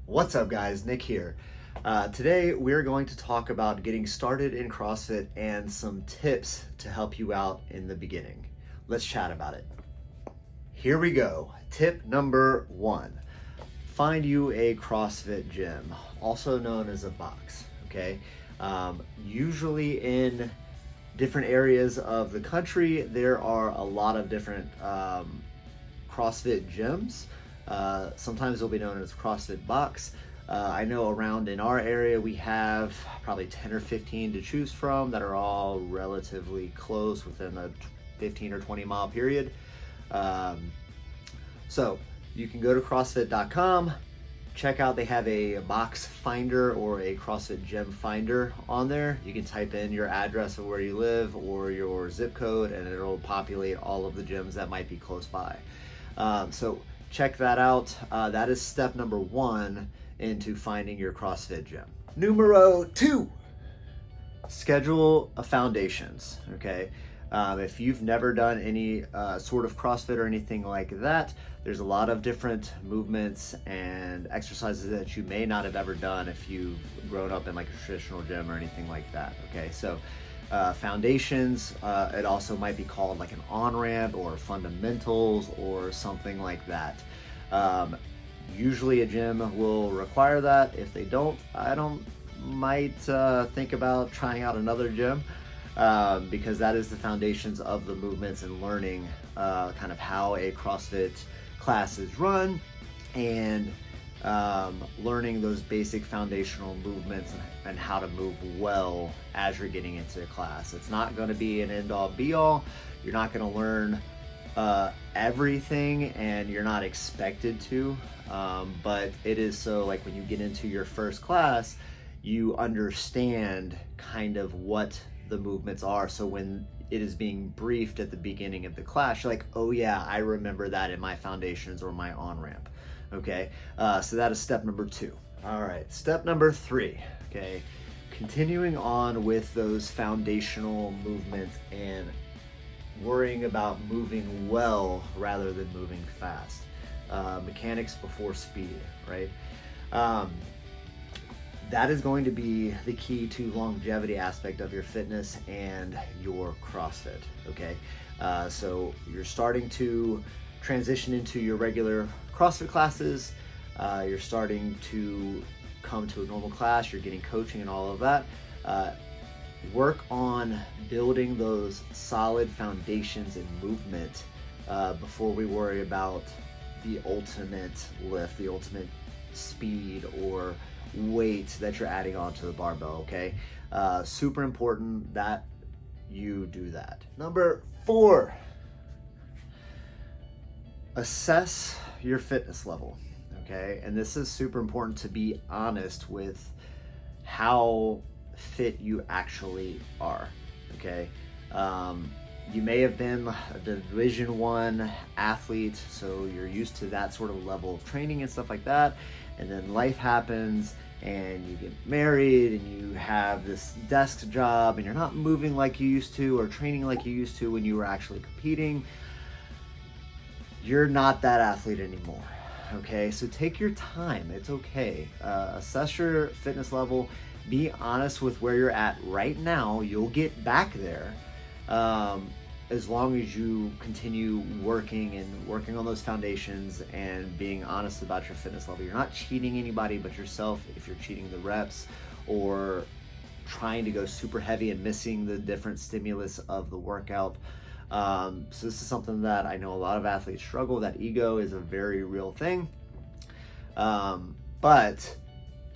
What's up guys, Nick here. Today we're going to talk about getting started in CrossFit and some tips to help you out in the beginning. Let's chat about it. Here we go. Tip number 1. Find you a CrossFit gym, also known as a box, okay? Usually in different areas of the country, there are a lot of different CrossFit gyms. Sometimes they'll be known as CrossFit box. I know around in our area we have probably 10 or 15 to choose from that are all relatively close within a 15 or 20 mile period. So you can go to CrossFit.com, check out, they have a box finder or a CrossFit gym finder on there. You can type in your address of where you live or your zip code and it'll populate all of the gyms that might be close by. So check that out. That is step number 1 into finding your CrossFit gym. Numero 2, schedule a foundations, okay? If you've never done any sort of CrossFit or anything like that, there's a lot of different movements and exercises that you may not have ever done if you've grown up in like a traditional gym or anything like that, okay? So foundations, it also might be called like an on-ramp or fundamentals or something like that. Usually a gym will require that. If they don't, might think about trying out another gym. Because that is the foundations of the movements and learning kind of how a CrossFit class is run and learning those basic foundational movements and how to move well as you're getting into a class. It's not going to be an end-all be-all. You're not going to learn everything and you're not expected to, but it is so like when you get into your first class, you understand kind of what the movements are. So when it is being briefed at the beginning of the class, you're like, oh yeah, I remember that in my foundations or my on-ramp. Okay, so that is step number 2. All right, step number 3, okay, continuing on with those foundational movements and worrying about moving well rather than moving fast. Mechanics before speed, right? That is going to be the key to longevity aspect of your fitness and your CrossFit, okay? So you're starting to transition into your regular CrossFit classes. You're starting to come to a normal class. You're getting coaching and all of that. Work on building those solid foundations and movement before we worry about the ultimate lift, the ultimate speed or weight that you're adding onto the barbell, okay? Super important that you do that. Number 4, assess your fitness level, okay? And this is super important to be honest with how fit you actually are, okay? You may have been a Division 1 athlete, so you're used to that sort of level of training and stuff like that, and then life happens and you get married and you have this desk job and you're not moving like you used to or training like you used to when you were actually competing. You're not that athlete anymore, okay? So take your time, it's okay. Assess your fitness level, be honest with where you're at right now. You'll get back there as long as you continue working on those foundations and being honest about your fitness level. You're not cheating anybody but yourself if you're cheating the reps or trying to go super heavy and missing the different stimulus of the workout. So this is something that I know a lot of athletes struggle. That ego is a very real thing. But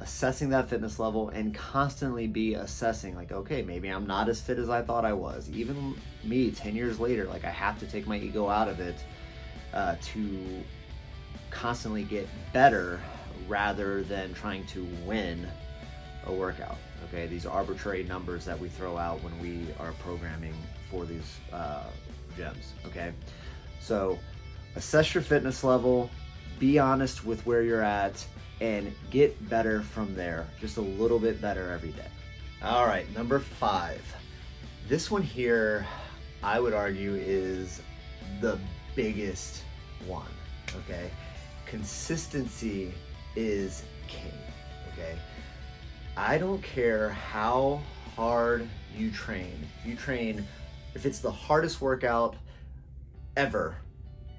assessing that fitness level and constantly be assessing like, okay, maybe I'm not as fit as I thought I was. Even me 10 years later, like I have to take my ego out of it to constantly get better rather than trying to win a workout. Okay, these are arbitrary numbers that we throw out when we are programming for these gyms, okay? So assess your fitness level, be honest with where you're at, and get better from there, just a little bit better every day. All right, number 5. This one here, I would argue, is the biggest one, okay? Consistency is king, okay? I don't care how hard you train. If it's the hardest workout ever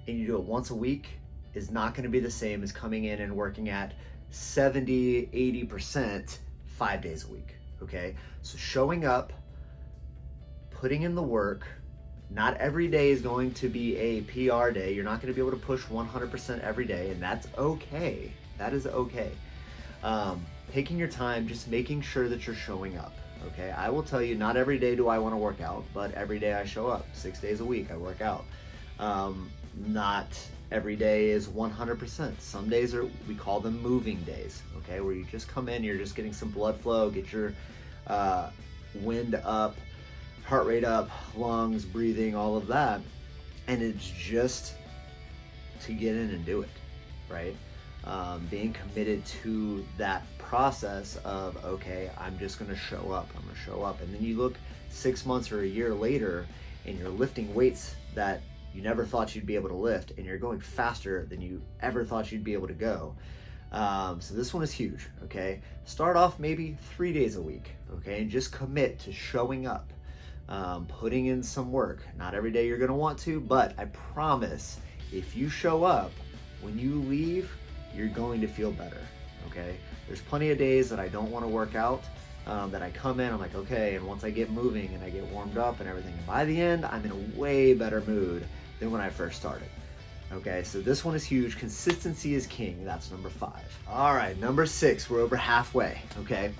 and you do it once a week, is not going to be the same as coming in and working at 70, 80% 5 days a week, okay? So showing up, putting in the work. Not every day is going to be a PR day. You're not going to be able to push 100% every day, and that's okay. That is okay. Taking your time, just making sure that you're showing up, okay? I will tell you, not every day do I want to work out, but every day I show up. 6 days a week I work out. Not every day is 100%. Some days we call them moving days, okay? Where you just come in, you're just getting some blood flow, get your wind up, heart rate up, lungs, breathing, all of that. And it's just to get in and do it, right? Being committed to that process of, okay, I'm just gonna show up. And then you look 6 months or a year later and you're lifting weights that you never thought you'd be able to lift, and you're going faster than you ever thought you'd be able to go. So this one is huge, okay? Start off maybe 3 days a week, okay? And just commit to showing up. Putting in some work. Not every day you're going to want to, but I promise if you show up, when you leave, you're going to feel better, okay? There's plenty of days that I don't want to work out, that I come in, I'm like, okay, and once I get moving and I get warmed up and everything, and by the end, I'm in a way better mood than when I first started. Okay, so this one is huge. Consistency is king. That's number 5. All right, number 6, we're over halfway, okay?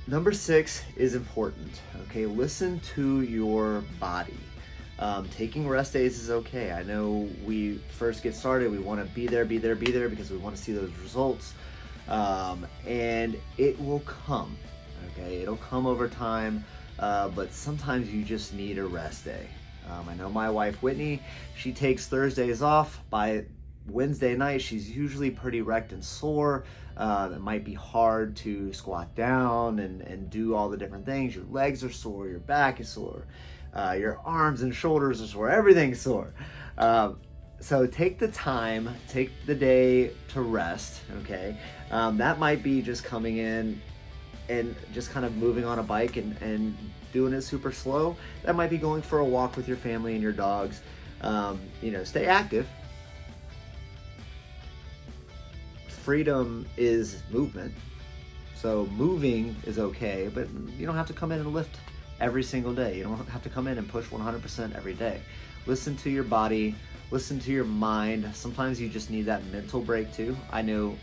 Number 6 is important, okay? Listen to your body. Taking rest days is okay. I know we first get started, we want to be there because we want to see those results. And it will come, okay? It'll come over time, but sometimes you just need a rest day. I know my wife, Whitney, she takes Thursdays off. By Wednesday night, she's usually pretty wrecked and sore. It might be hard to squat down and do all the different things. Your legs are sore, your back is sore, your arms and shoulders are sore, everything's sore. So take the time, take the day to rest, okay? That might be just coming in and just kind of moving on a bike and doing it super slow. That might be going for a walk with your family and your dogs. Stay active. Freedom is movement. So moving is okay, but you don't have to come in and lift every single day. You don't have to come in and push 100% every day. Listen to your body, listen to your mind. Sometimes you just need that mental break too. I know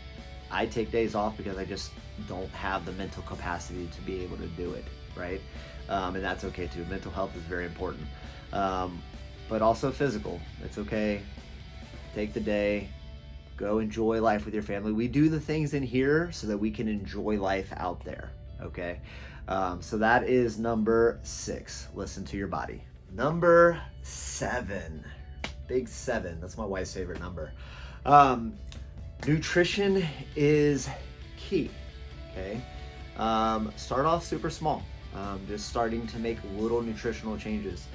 I take days off because I just don't have the mental capacity to be able to do it, right? And that's okay too. Mental health is very important. But also physical. It's okay. Take the day. Go enjoy life with your family. We do the things in here so that we can enjoy life out there, okay? So that is number 6. Listen to your body. Number 7. Big 7. That's my wife's favorite number. Nutrition is key, okay? Start off super small. Just starting to make little nutritional changes.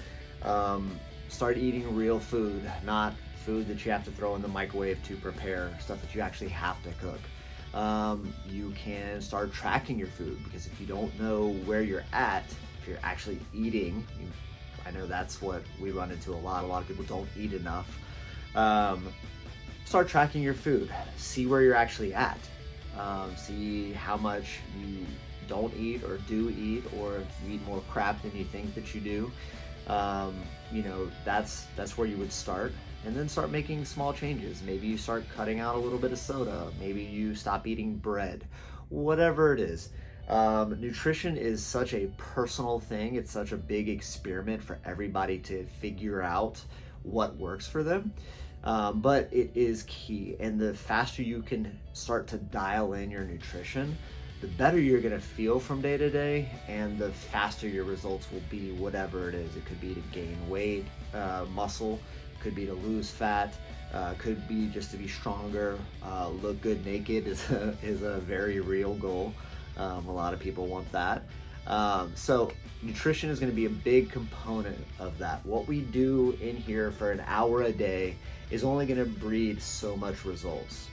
Start eating real food, not food that you have to throw in the microwave to prepare, stuff that you actually have to cook. You can start tracking your food, because if you don't know where you're at, if you're actually eating, I know that's what we run into a lot. A lot of people don't eat enough. Start tracking your food. See where you're actually at. See how much you don't eat or do eat, or you eat more crap than you think that you do. That's where you would start. And then start making small changes. Maybe you start cutting out a little bit of soda. Maybe you stop eating bread. Whatever it is. Nutrition is such a personal thing. It's such a big experiment for everybody to figure out what works for them. But it is key. And the faster you can start to dial in your nutrition, the better you're gonna feel from day to day, and the faster your results will be, whatever it is. It could be to gain weight, muscle, could be to lose fat, could be just to be stronger, look good naked is a very real goal. A lot of people want that. So nutrition is going to be a big component of that. What we do in here for an hour a day is only going to breed so much results.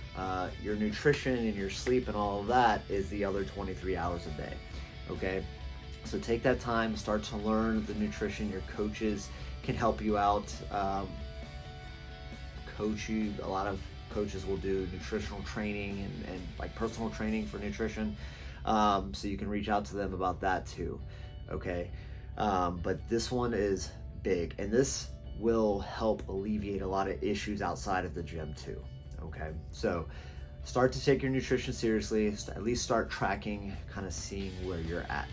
Your nutrition and your sleep and all of that is the other 23 hours a day. Okay, so take that time, start to learn the nutrition. Your coaches can help you out, coach you. A lot of coaches will do nutritional training and like personal training for nutrition, so you can reach out to them about that too. Okay, but this one is big, and this will help alleviate a lot of issues outside of the gym too. Okay, so start to take your nutrition seriously, at least start tracking, kind of seeing where you're at.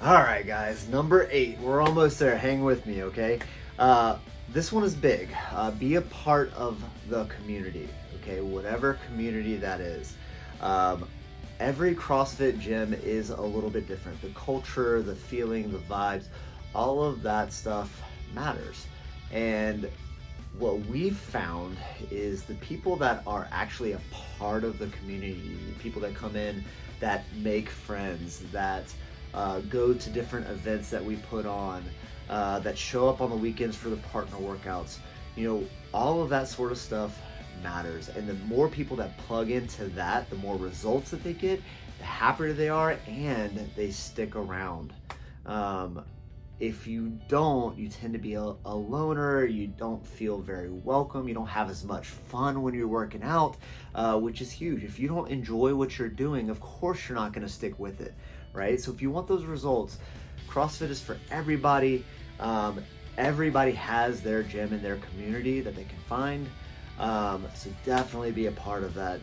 All right, guys, number 8, we're almost there. Hang with me, okay? This one is big. Be a part of the community, okay? Whatever community that is. Every CrossFit gym is a little bit different. The culture, the feeling, the vibes, all of that stuff matters. And what we've found is the people that are actually a part of the community, the people that come in, that make friends, that go to different events that we put on, that show up on the weekends for the partner workouts, all of that sort of stuff matters. And the more people that plug into that, the more results that they get, the happier they are, and they stick around. If you don't, you tend to be a loner, you don't feel very welcome, you don't have as much fun when you're working out, which is huge. If you don't enjoy what you're doing, of course you're not going to stick with it, right? So if you want those results, CrossFit is for everybody. Everybody has their gym in their community that they can find, so definitely be a part of that.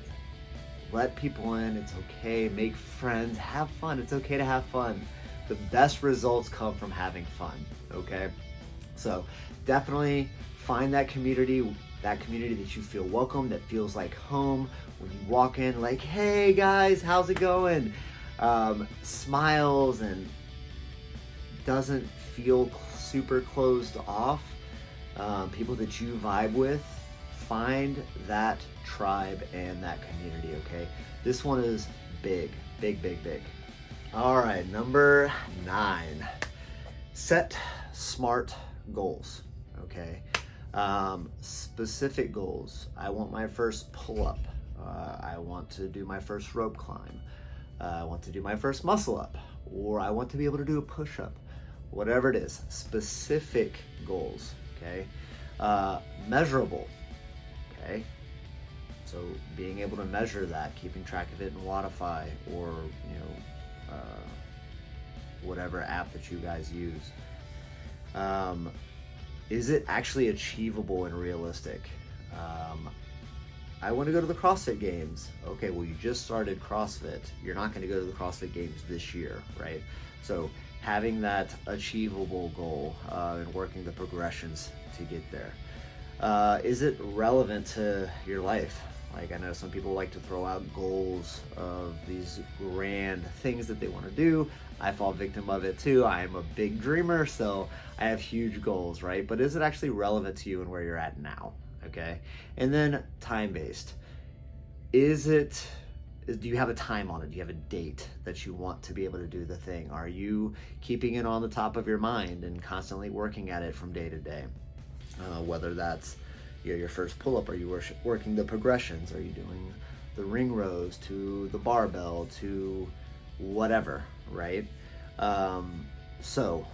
Let people in, it's okay, make friends, have fun, it's okay to have fun. The best results come from having fun, okay? So definitely find that community that you feel welcome, that feels like home. When you walk in, like, hey guys, how's it going? Smiles and doesn't feel super closed off. People that you vibe with, find that tribe and that community, okay? This one is big, big, big, big. All right, number 9, set smart goals, okay? Specific goals. I want my first pull-up. I want to do my first rope climb. I want to do my first muscle up, or I want to be able to do a push-up. Whatever it is, specific goals, okay? Measurable, okay? So being able to measure that, keeping track of it in Wattify, or whatever app that you guys use. Is it actually achievable and realistic? I want to go to the CrossFit Games. Okay, well, you just started CrossFit. You're not going to go to the CrossFit Games this year, right? So having that achievable goal and working the progressions to get there. Is it relevant to your life? Like, I know some people like to throw out goals of these grand things that they want to do. I fall victim of it too. I am a big dreamer, so I have huge goals, right? But is it actually relevant to you and where you're at now? Okay. And then time-based. Do you have a time on it? Do you have a date that you want to be able to do the thing? Are you keeping it on the top of your mind and constantly working at it from day to day? Whether that's your first pull-up, are you working the progressions? Are you doing the ring rows to the barbell to whatever, right? So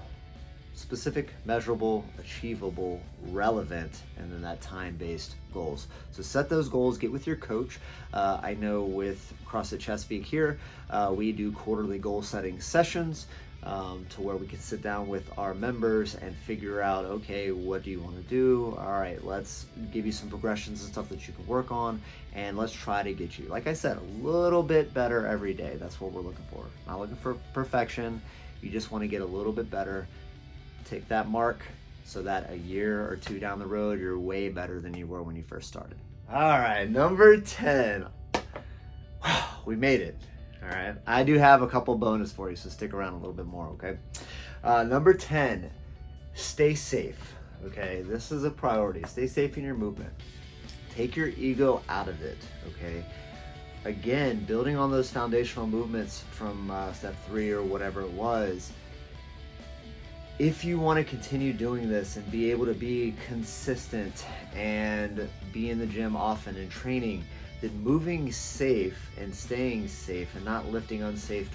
specific, measurable, achievable, relevant, and then that time-based goals. So set those goals, get with your coach. I know with CrossFit Chesapeake here, we do quarterly goal setting sessions to where we can sit down with our members and figure out, okay, what do you want to do? All right, let's give you some progressions and stuff that you can work on, and let's try to get you, like I said, a little bit better every day. That's what we're looking for. Not looking for perfection. You just want to get a little bit better. Take that mark so that a year or two down the road, you're way better than you were when you first started. All right, number 10. We made it. All right, I do have a couple bonus for you, so stick around a little bit more, okay? Number 10, stay safe, okay? This is a priority. Stay safe in your movement. Take your ego out of it, okay? Again, building on those foundational movements from step 3 or whatever it was, if you want to continue doing this and be able to be consistent and be in the gym often and training, then moving safe and staying safe and not lifting unsafe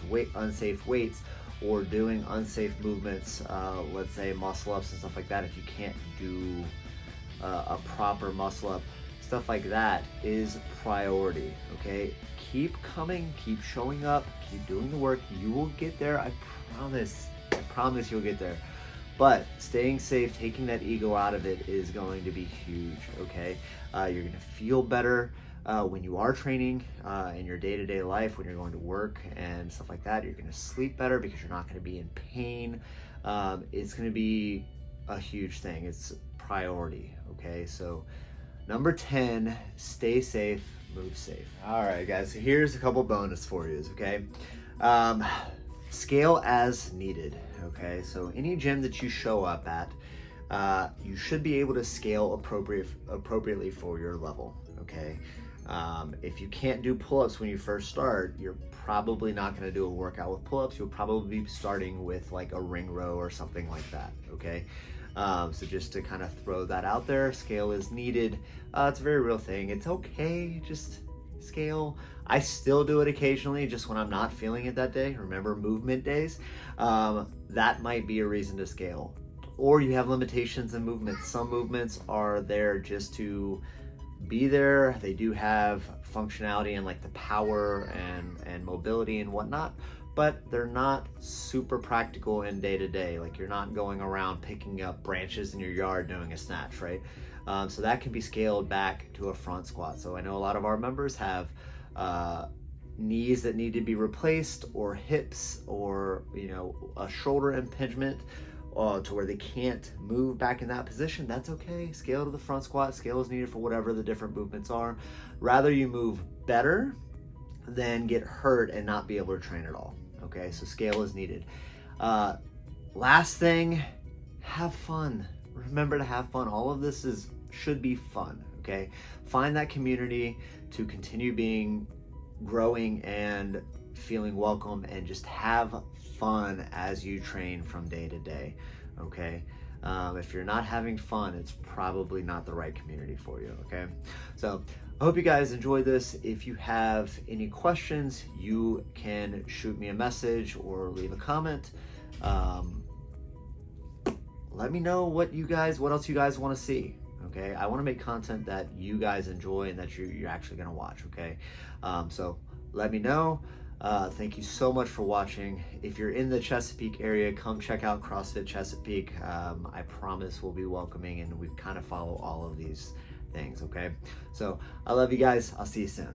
weights or doing unsafe movements, let's say muscle ups and stuff like that, if you can't do a proper muscle up, stuff like that is priority. Okay, keep coming, keep showing up, keep doing the work. You will get there. I promise you'll get there. But staying safe, taking that ego out of it is going to be huge. Okay, you're gonna feel better when you are training in your day-to-day life, when you're going to work and stuff like that. You're gonna sleep better because you're not gonna be in pain. It's gonna be a huge thing. It's priority. Okay, so number 10, stay safe, move safe. All right, guys, so here's a couple bonus for you, okay? Scale as needed, okay? So any gym that you show up at, you should be able to scale appropriately for your level, okay? If you can't do pull-ups when you first start, you're probably not gonna do a workout with pull-ups. You'll probably be starting with like a ring row or something like that, okay? So just to kind of throw that out there, scale is needed. It's a very real thing. It's okay, just scale. I still do it occasionally, just when I'm not feeling it that day. Remember movement days? That might be a reason to scale. Or you have limitations in movements. Some movements are there just to be there. They do have functionality and like the power and mobility and whatnot, but they're not super practical in day to day. Like you're not going around picking up branches in your yard doing a snatch, right? So that can be scaled back to a front squat. So I know a lot of our members have knees that need to be replaced, or hips, or a shoulder impingement to where they can't move back in that position. That's okay. Scale to the front squat. Scale is needed for whatever the different movements are. Rather you move better than get hurt and not be able to train at all. Okay, so scale is needed. Last thing, have fun. Remember to have fun. All of this should be fun. Okay, find that community to continue growing and feeling welcome, and just have fun as you train from day to day. Okay, if you're not having fun, it's probably not the right community for you. Okay, so I hope you guys enjoyed this. If you have any questions, you can shoot me a message or leave a comment. Let me know what else you guys want to see. Okay, I want to make content that you guys enjoy and that you're actually going to watch. Okay, so let me know. Thank you so much for watching. If you're in the Chesapeake area, come check out CrossFit Chesapeake. I promise we'll be welcoming, and we kind of follow all of these things. Okay, so I love you guys. I'll see you soon.